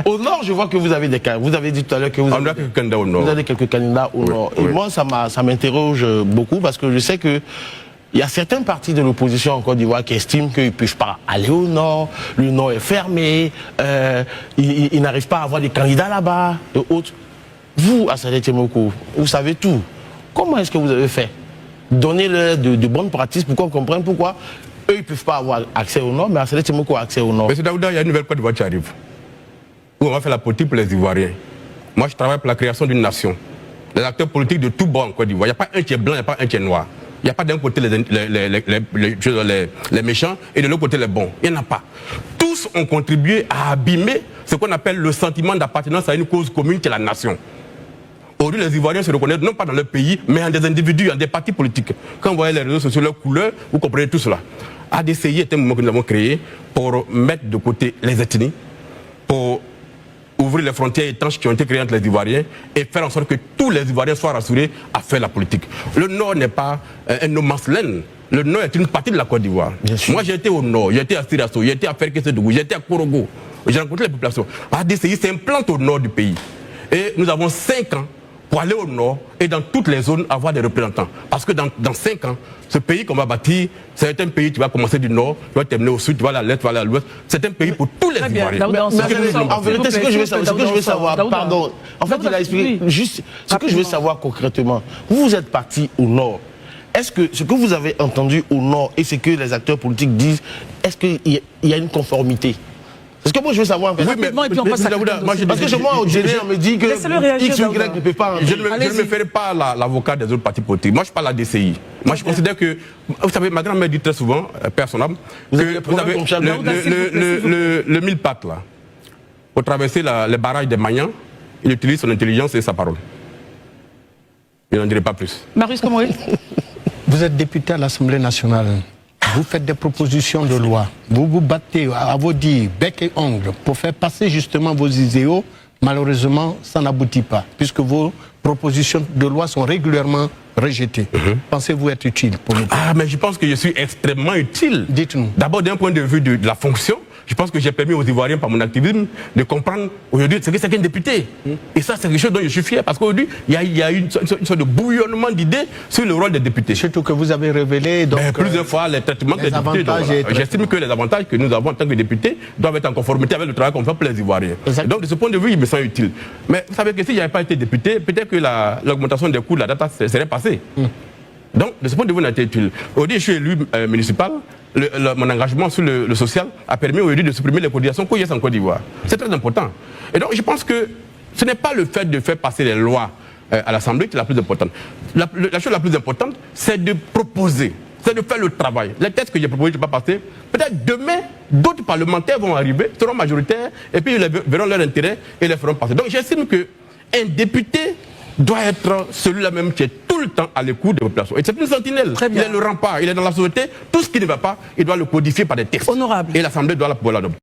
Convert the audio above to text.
Au nord, je vois que vous avez des candidats. Vous avez dit tout à l'heure que vous avez quelques candidats au nord. Vous avez quelques candidats au nord. Et moi, ça m'interroge beaucoup parce que je sais que il y a certains partis de l'opposition en Côte d'Ivoire qui estiment qu'ils ne peuvent pas aller au nord, le nord est fermé, ils n'arrivent pas à avoir des candidats là-bas et autres. Vous, Assadé Temoko, vous savez tout. Comment est-ce que vous avez fait? Donnez-leur de bonnes pratiques pour qu'on comprenne pourquoi eux, ils ne peuvent pas avoir accès au nord, mais Assadé Temoko a accès au nord. Monsieur Daouda, il y a une nouvelle Côte d'Ivoire qui arrive, où on va faire la politique pour les Ivoiriens. Moi, je travaille pour la création d'une nation. Les acteurs politiques de tout bord en Côte d'Ivoire. Il n'y a pas un qui est blanc, il n'y a pas un qui est noir. Il n'y a pas d'un côté les méchants et de l'autre côté les bons. Il n'y en a pas. Tous ont contribué à abîmer ce qu'on appelle le sentiment d'appartenance à une cause commune qui est la nation. Aujourd'hui, les Ivoiriens se reconnaissent non pas dans leur pays, mais en des individus, en des partis politiques. Quand vous voyez les réseaux sociaux, leurs couleurs, vous comprenez tout cela. ADCI est un mouvement que nous avons créé pour mettre de côté les ethnies, pour ouvrir les frontières étanches qui ont été créées entre les Ivoiriens et faire en sorte que tous les Ivoiriens soient rassurés à faire la politique. Le Nord n'est pas un no man's land. Le Nord est une partie de la Côte d'Ivoire. Moi, j'ai été au Nord, j'ai été à Sirasso, j'ai été à Ferkessédougou, j'ai été à Korogo. J'ai rencontré les populations. ADCI s'implante au nord du pays. Et nous avons 5 ans pour aller au nord et dans toutes les zones avoir des représentants. Parce que dans 5 ans, ce pays qu'on va bâtir, c'est un pays qui va commencer du nord, tu vas terminer au sud, tu vas à l'est, tu vas aller à l'ouest. C'est un pays pour tous les Ivoiriens. En vérité, ce que je veux savoir, pardon, en fait, il a expliqué juste ce que je veux savoir concrètement. Vous êtes parti au nord. Est-ce que ce que vous avez entendu au nord et ce que les acteurs politiques disent, est-ce qu'il y a une conformité? Parce que moi je veux savoir. Oui, mais parce que moi au dîner on me dit que X ou Y ne peut pas. Je ne me ferai pas l'avocat des autres partis politiques. Moi je parle à la DCI. Moi je considère que, vous savez, ma grand-mère dit très souvent, personnable, que vous avez le mille pattes là, pour traverser les barrages des Magnans, il utilise son intelligence et sa parole. Je n'en dirai pas plus. Marius Komori. Vous êtes député à l'Assemblée nationale. Vous faites des propositions de loi. Vous vous battez à vos dires, bec et ongle, pour faire passer justement vos idéaux. Malheureusement, ça n'aboutit pas, puisque vos propositions de loi sont régulièrement rejetées. Pensez-vous être utile pour nous? Ah, mais je pense que je suis extrêmement utile. Dites-nous. D'abord, d'un point de vue de la fonction, je pense que j'ai permis aux Ivoiriens, par mon activisme, de comprendre aujourd'hui ce que c'est qu'un député. Et ça, c'est quelque chose dont je suis fier, parce qu'aujourd'hui, il y a une sorte de bouillonnement d'idées sur le rôle des députés. Surtout que vous avez révélé donc, plusieurs fois les traitements que les députés doivent. J'estime que les avantages que nous avons en tant que députés doivent être en conformité avec le travail qu'on fait pour les Ivoiriens. Donc, de ce point de vue, il me semble utile. Mais vous savez que si je n'avais pas été député, peut-être que l'augmentation des coûts de la data serait passée. Donc, de ce point de vue, on a été utile. Aujourd'hui, je suis élu municipal. Mon engagement sur le social a permis aujourd'hui de supprimer les cotisations COIES en Côte d'Ivoire. C'est très important. Et donc, je pense que ce n'est pas le fait de faire passer les lois à l'Assemblée qui est la plus importante. La chose la plus importante, c'est de proposer, c'est de faire le travail. Les textes que j'ai proposés, je ne vais pas passer. Peut-être demain, d'autres parlementaires vont arriver, seront majoritaires, et puis ils verront leur intérêt et les feront passer. Donc, j'estime qu'un député doit être celui-là même qui est tout le temps à l'écoute des populations. Et c'est une sentinelle. Il est le rempart, il est dans la société. Tout ce qui ne va pas, il doit le codifier par des textes. Honorable. Et l'Assemblée doit la pouvoir l'adopter.